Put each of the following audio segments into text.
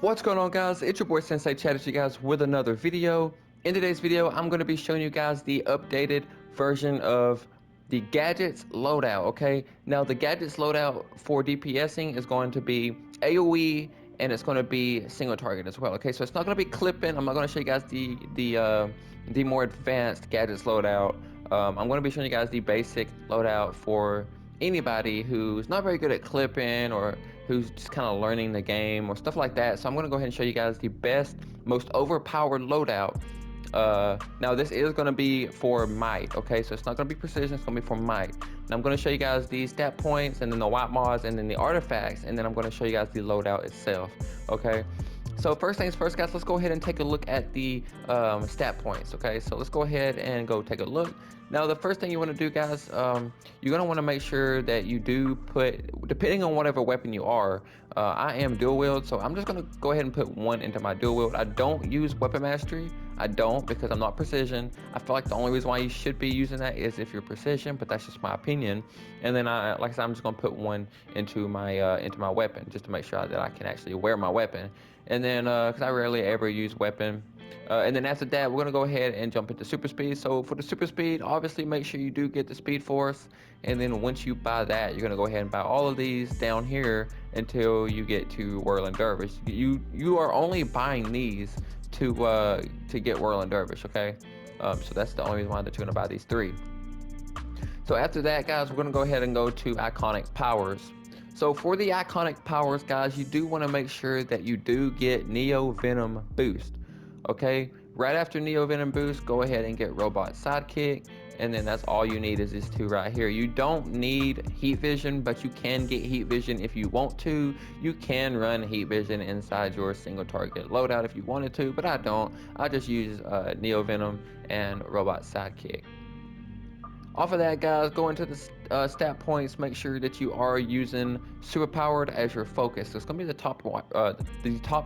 What's going on, guys? It's your boy Sensei chatting you guys with another video. In today's video, I'm going to be showing you guys the updated version of the Gadgets loadout, okay? Now, the Gadgets loadout for DPSing is going to be AoE, and it's going to be single target as well, okay? So it's not going to be clipping. I'm not going to show you guys the more advanced Gadgets loadout. I'm going to be showing you guys the basic loadout for anybody who's not very good at clipping or who's just kind of learning the game or stuff like that. So I'm going to go ahead and show you guys the best, most overpowered loadout. Now this is going to be for might, okay? So it's not going to be precision, it's going to be for might. And I'm going to show you guys the stat points and then the white mods and then the artifacts, and then I'm going to show you guys the loadout itself, okay? So first things first, guys, let's go ahead and take a look at the stat points, okay? So let's go ahead and go take a look. Now, the first thing you want to do, guys, you're going to want to make sure that you do put, depending on whatever weapon you are, I am dual wield, so I'm just going to go ahead and put one into my dual wield. I don't use weapon mastery. I don't, because I'm not precision. I feel like the only reason why you should be using that is if you're precision, but that's just my opinion. And then like I said, I'm just gonna put one into my weapon just to make sure that I can actually wear my weapon. And then because I rarely ever use weapon. And then after that, we're gonna go ahead and jump into super speed. So for the super speed, obviously make sure you do get the speed force. And then once you buy that, you're gonna go ahead and buy all of these down here until you get to Whirling Dervish. You are only buying these to get Whirling Dervish, okay? So that's the only reason why that you're gonna buy these three. So after that, guys, we're gonna go ahead and go to iconic powers. So for the iconic powers, guys, you do want to make sure that you do get Neo Venom boost, okay? Right after Neo Venom boost, go ahead and get Robot Sidekick, and then that's all you need is these two right here. You don't need heat vision, but you can get heat vision if you want to. You can run heat vision inside your single target loadout if you wanted to, but I don't. I just use Neo Venom and Robot Sidekick. Off of that, guys, go into the stat points. Make sure that you are using superpowered as your focus. So it's gonna be the top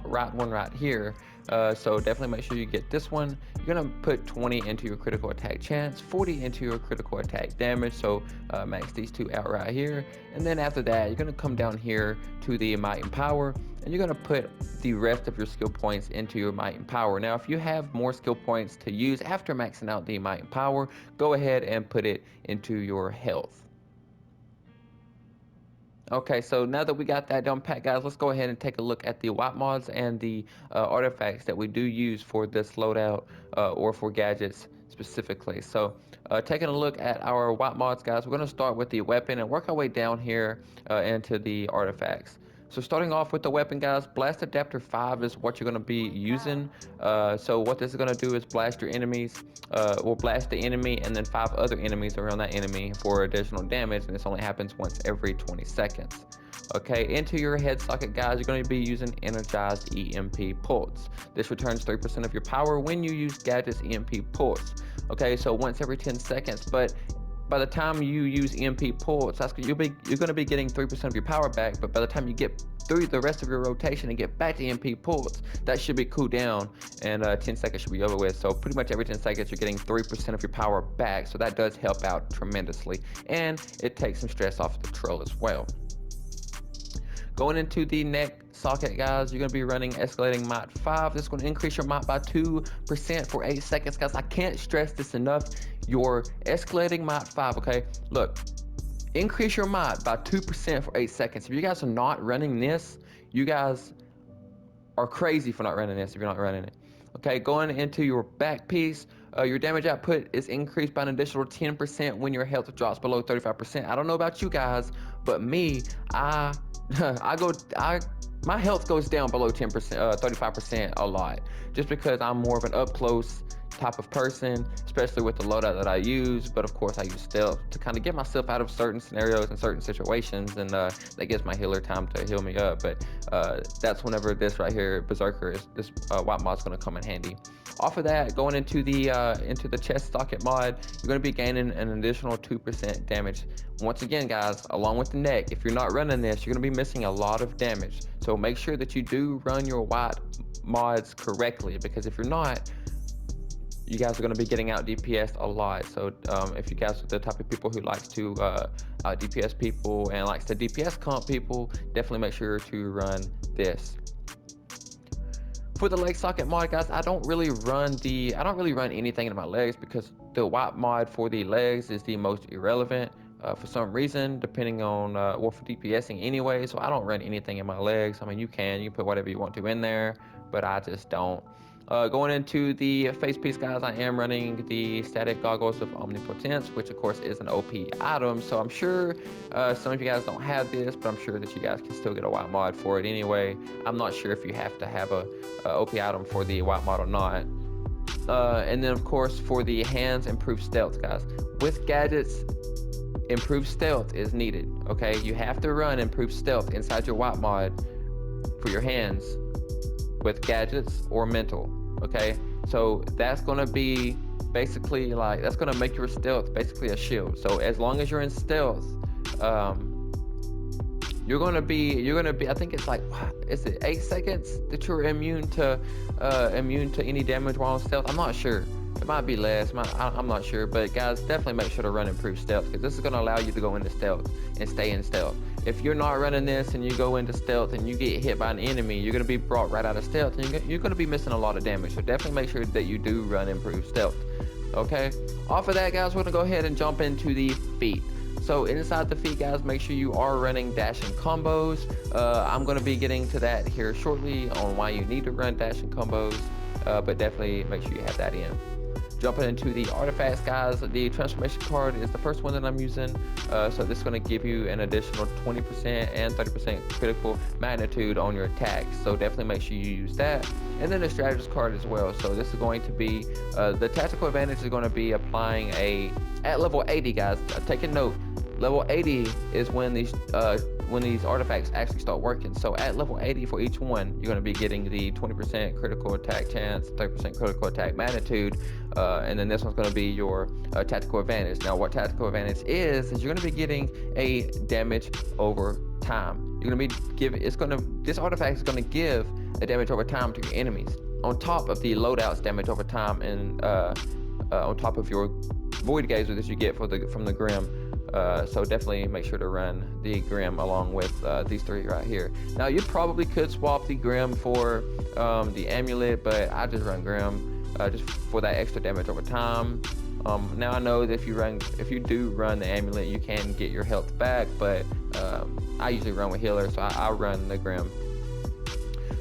right one right here. So definitely make sure you get this one. You're gonna put 20 into your critical attack chance, 40 into your critical attack damage. So max these two out right here. And then after that, you're gonna come down here to the might and power, and you're gonna put the rest of your skill points into your might and power. Now, if you have more skill points to use after maxing out the might and power, go ahead and put it into your health. Okay, so now that we got that done pat, guys, let's go ahead and take a look at the white mods and the artifacts that we do use for this loadout or for gadgets specifically. So taking a look at our white mods, guys, we're going to start with the weapon and work our way down here into the artifacts. So starting off with the weapon, guys, Blast Adapter 5 is what you're going to be using. So what this is going to do is blast your enemies, or blast the enemy and then 5 other enemies around that enemy for additional damage, and this only happens once every 20 seconds. Okay, into your head socket, guys, you're going to be using Energized EMP Pulse. This returns 3% of your power when you use Gadget's EMP Pulse. Okay, so once every 10 seconds, but by the time you use EMP Pulse, you're going to be getting 3% of your power back, but by the time you get through the rest of your rotation and get back to EMP Pulse, that should be cooled down, and 10 seconds should be over with. So pretty much every 10 seconds, you're getting 3% of your power back, so that does help out tremendously, and it takes some stress off the troll as well. Going into the neck socket, guys, you're going to be running Escalating Might 5. This is going to increase your might by 2% for 8 seconds, guys. I can't stress this enough. Your Escalating Might 5, okay? Look, increase your might by 2% for 8 seconds. If you guys are not running this, you guys are crazy for not running this if you're not running it. Okay, going into your back piece, your damage output is increased by an additional 10% when your health drops below 35%. I don't know about you guys, but me, my health goes down below 10%, 35% a lot, just because I'm more of an up close type of person, especially with the loadout that I use. But of course I use stealth to kind of get myself out of certain scenarios and certain situations, and that gives my healer time to heal me up. But that's whenever this right here, Berserker, this white mod's going to come in handy. Off of that, going into the chest socket mod, you're going to be gaining an additional 2% damage. Once again, guys, along with the neck, if you're not running this, you're going to be missing a lot of damage. So make sure that you do run your white mods correctly, because if you're not, you guys are going to be getting out DPS a lot. So if you guys are the type of people who likes to out DPS people and likes to DPS comp people, definitely make sure to run this. For the leg socket mod, guys, I don't really run anything in my legs because the wipe mod for the legs is the most irrelevant for some reason, depending on well, for DPSing anyway. So I don't run anything in my legs. I mean, you can put whatever you want to in there, but I just don't. Going into the face piece, guys, I am running the static goggles of omnipotence, which of course is an OP item. So I'm sure some of you guys don't have this, but I'm sure that you guys can still get a white mod for it anyway. I'm not sure if you have to have a OP item for the white mod or not. And then of course for the hands, improved stealth, guys. With gadgets, improved stealth is needed. Okay, you have to run improved stealth inside your white mod for your hands with gadgets or mental. Okay, so that's gonna be basically like, that's gonna make your stealth basically a shield. So as long as you're in stealth, you're gonna be I think it's like, is it 8 seconds that you're immune to any damage while in stealth? I'm not sure. It might be less. I'm not sure. But guys, definitely make sure to run improved stealth, because this is gonna allow you to go into stealth and stay in stealth. If you're not running this and you go into stealth and you get hit by an enemy, you're gonna be brought right out of stealth and you're gonna be missing a lot of damage. So definitely make sure that you do run improved stealth. Okay. Off of that, guys, we're gonna go ahead and jump into the feat. So inside the feat, guys, make sure you are running dashing combos. I'm going to be getting to that here shortly on why you need to run dashing combos, but definitely make sure you have that in. Jumping into the artifacts, guys, the transformation card is the first one that I'm using. So this is going to give you an additional 20% and 30% critical magnitude on your attacks. So definitely make sure you use that. And then the strategist card as well. So this is going to be, the tactical advantage is going to be applying at level 80, guys. Take a note. Level 80 is when these artifacts actually start working. So at level 80 for each one, you're going to be getting the 20% critical attack chance, 30% critical attack magnitude, and then this one's going to be your tactical advantage. Now, what tactical advantage is you're going to be getting a damage over time. You're going to be this artifact is going to give a damage over time to your enemies, on top of the loadout's damage over time, and on top of your void gazer that you get from the Grim. So definitely make sure to run the Grim along with these three right here. Now, you probably could swap the Grim for the amulet, but I just run Grim just for that extra damage over time. Now I know that if you do run the amulet, you can get your health back, but I usually run with healer, so I run the Grim.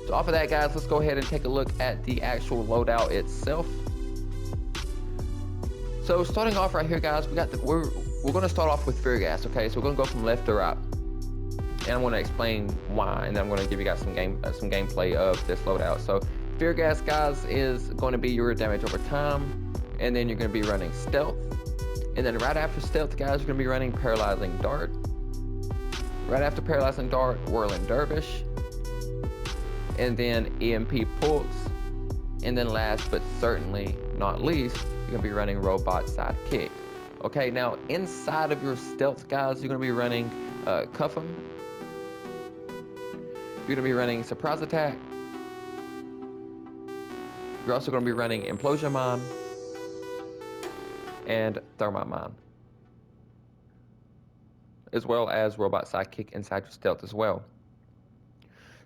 So off of that, guys, let's go ahead and take a look at the actual loadout itself. So starting off right here, guys, we're going to start off with fear gas. Okay, so we're going to go from left to right, and I'm going to explain why, and then I'm going to give you guys some gameplay of this loadout. So fear gas, guys, is going to be your damage over time, and then you're going to be running stealth, and then right after stealth, guys, you're going to be running paralyzing dart. Right after paralyzing dart, whirling dervish, and then EMP pulse, and then last but certainly not least, you're going to be running robot sidekick. Okay, now inside of your stealth, guys, you're going to be running cuff 'em. You're going to be running surprise attack. You're also going to be running implosion mine and thermite mine, as well as robot sidekick inside your stealth as well.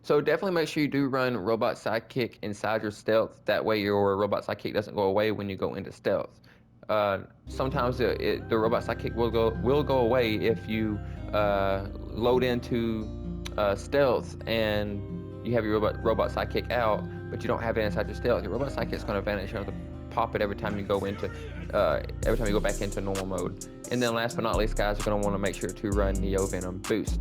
So definitely make sure you do run robot sidekick inside your stealth. That way your robot sidekick doesn't go away when you go into stealth. Sometimes the robot sidekick will go away if you load into stealth and you have your robot sidekick out, but you don't have it inside your stealth. Your robot sidekick is going to vanish. You have to pop it every time you go back into normal mode. And then last but not least, guys, you're going to want to make sure to run Neo Venom boost.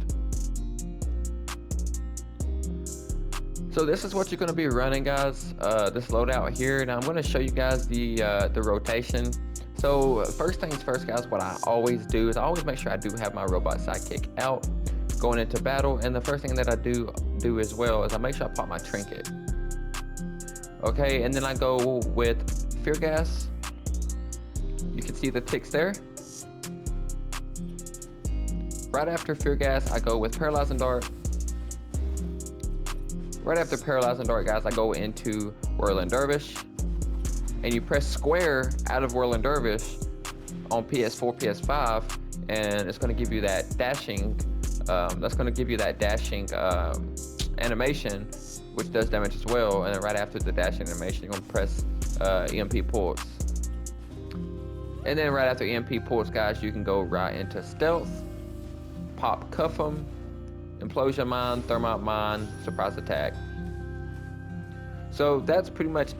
So this is what you're going to be running, guys, this loadout here. Now I'm going to show you guys the rotation. So first things first, guys, what I always do is I always make sure I do have my robot sidekick out going into battle, and the first thing that I do as well is I make sure I pop my trinket. Okay, and then I go with fear gas. You can see the ticks there. Right after fear gas, I go with paralyzing dart. Right after paralyzing dart, guys, I go into whirling dervish, and you press square out of whirling dervish on PS4, PS5, and it's going to give you that dashing. That's going to give you that dashing animation which does damage as well. And then right after the dash animation, you're gonna press EMP pulse. And then right after EMP pulse, guys, you can go right into stealth, pop cuff 'em, implosion mine, thermite mine, surprise attack. So that's pretty much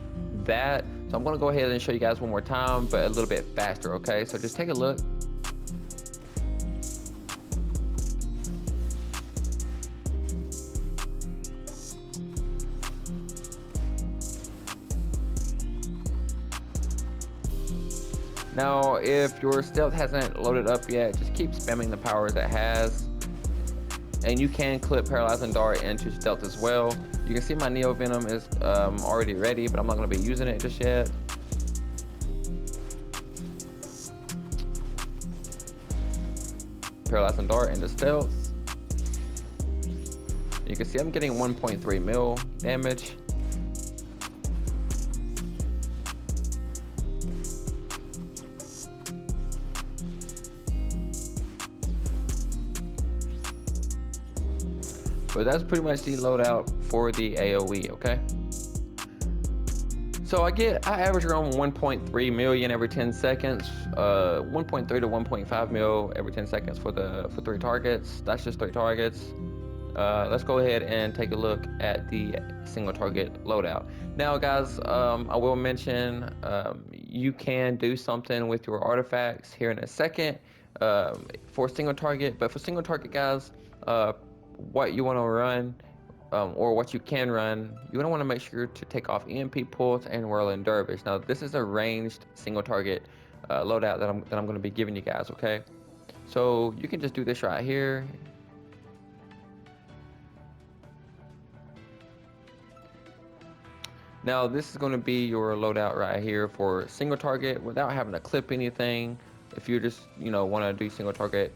that. So I'm gonna go ahead and show you guys one more time, but a little bit faster, okay? So just take a look. Now, if your stealth hasn't loaded up yet, just keep spamming the powers it has. And you can clip Paralyzing Dart into stealth as well. You can see my Neo Venom is already ready, but I'm not going to be using it just yet. Paralyzing Dart into stealth. You can see I'm getting 1.3 mil damage. But that's pretty much the loadout for the AoE, okay? So I average around 1.3 million every 10 seconds, 1.3 to 1.5 mil every 10 seconds for 3 targets. That's just 3 targets. Let's go ahead and take a look at the single target loadout. Now guys, I will mention you can do something with your artifacts here in a second for single target, but for single target guys, what you want to run or what you can run, you're gonna want to make sure to take off EMP pulse and Whirling Dervish. Now this is a ranged single target loadout that I'm going to be giving you guys, okay? So you can just do this right here. Now this is going to be your loadout right here for single target without having to clip anything. If you just want to do single target,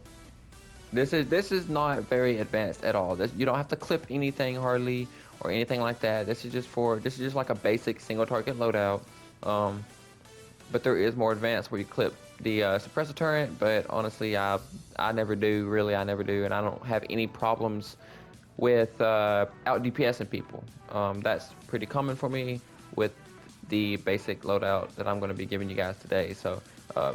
this is not very advanced at all. You don't have to clip anything hardly or anything like that. This is just like a basic single target loadout. But there is more advanced where you clip the suppressor turret. But honestly, I never do. Really, I never do, and I don't have any problems with out DPSing people. That's pretty common for me with the basic loadout that I'm going to be giving you guys today. So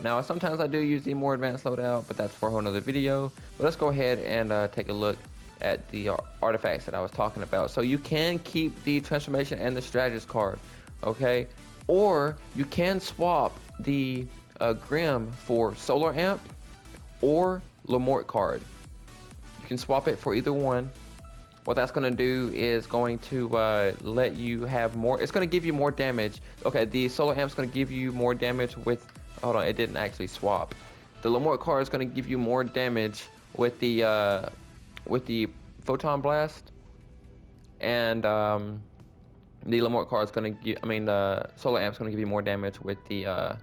now sometimes I do use the more advanced loadout, but that's for a whole nother video. But let's go ahead and take a look at the artifacts that I was talking about. So you can keep the transformation and the strategist card, okay? Or you can swap the Grim for Solar Amp or Lamort card. You can swap it for either one. What that's going to do is going to let you have more. It's going to give you more damage. Okay, the Solar Amp's going to give you more damage with. Hold on, it didn't actually swap. The Lamort card is going to give you more damage with the Photon Blast, and the Lamort card is going to give. The Solar Amp's going to give you more damage with the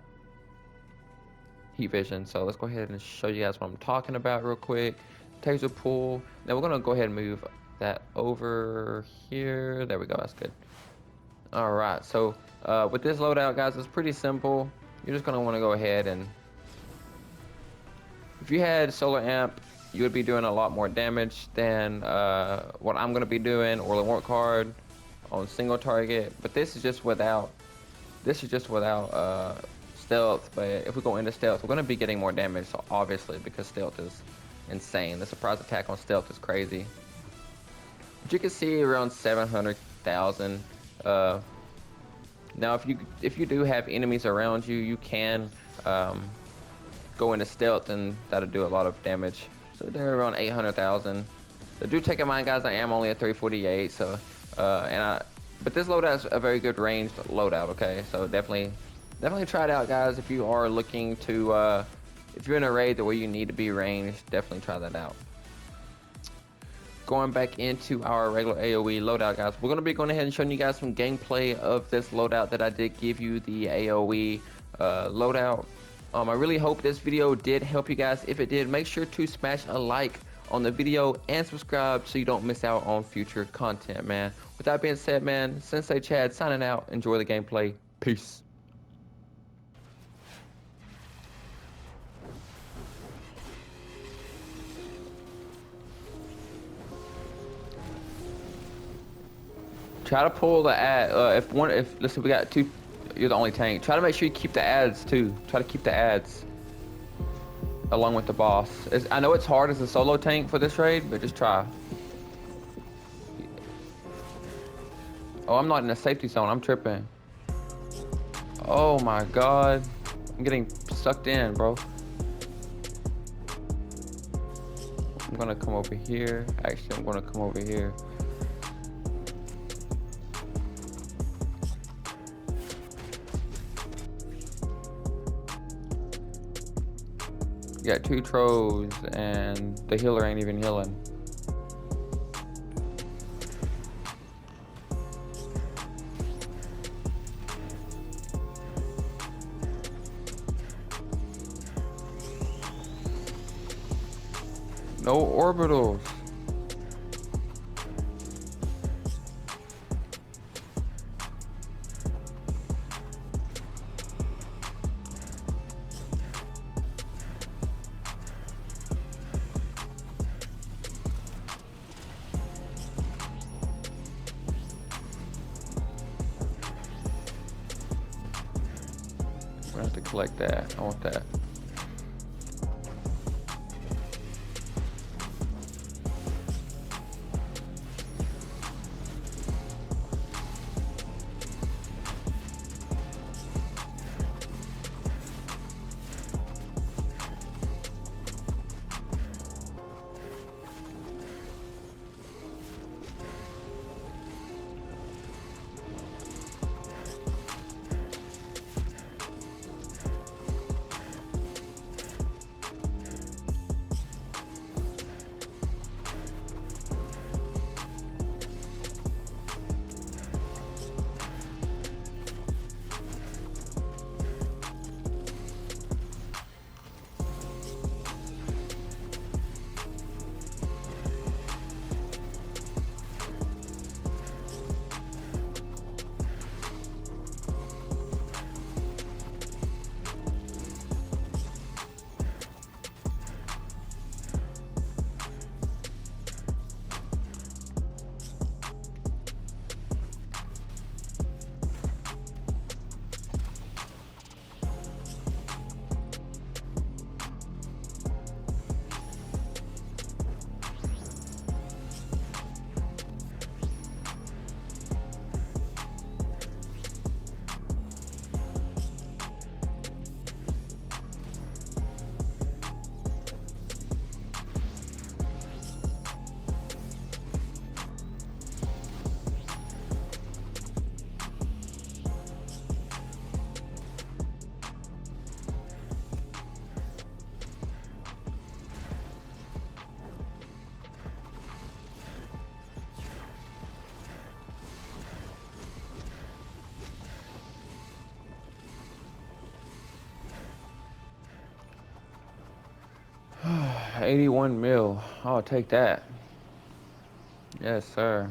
Heat Vision. So let's go ahead and show you guys what I'm talking about real quick. Taser pull. Now we're going to go ahead and move that over here. There we go. That's good. All right. So with this loadout, guys, it's pretty simple. You're just going to want to go ahead and, if you had Solar Amp, you would be doing a lot more damage than what I'm going to be doing, or Lamort card on single target. But this is just without stealth. But if we go into stealth, we're going to be getting more damage, so obviously, because stealth is insane. The surprise attack on stealth is crazy. But you can see around 700,000. Now, if you do have enemies around you, you can go into stealth, and that'll do a lot of damage. So they're around 800,000. So do take in mind, guys, I am only at 348. So but this loadout is a very good ranged loadout. Okay, so definitely try it out, guys. If you are looking to if you're in a raid where you need to be ranged, definitely try that out. Going back into our regular AoE loadout, guys, we're going to be going ahead and showing you guys some gameplay of this loadout that I did give you, the AoE loadout. I really hope this video did help you guys. If it did, make sure to smash a like on the video and subscribe so you don't miss out on future content, man. With that being said, man, Sensei Chad signing out. Enjoy the gameplay. Peace. Try to pull the ad. If let's say we got two, you're the only tank. Try to make sure you keep the ads too. Try to keep the ads along with the boss. I know it's hard as a solo tank for this raid, but just try. Oh, I'm not in a safety zone. I'm tripping. Oh my god, I'm getting sucked in, bro. I'm gonna come over here. Actually, I'm gonna come over here. You got two trolls and the healer ain't even healing. No orbitals. We're gonna have to collect that. I want that. $81 mil. I'll take that. Yes, sir.